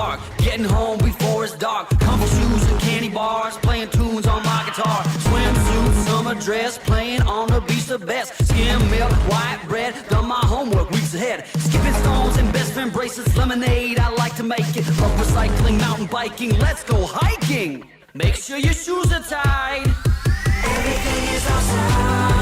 park, getting home before it's dark. Comfy shoes and candy bars, playing tunes on my guitar. Swimsuit, summer dress, playing on the beach the best. Skim milk, white bread, done my homework weeks ahead. Skipping stones and best friend bracelets, lemonade, I like to make it. Love recycling, mountain biking, let's go hiking. Make sure your shoes are tied. Everything is outside.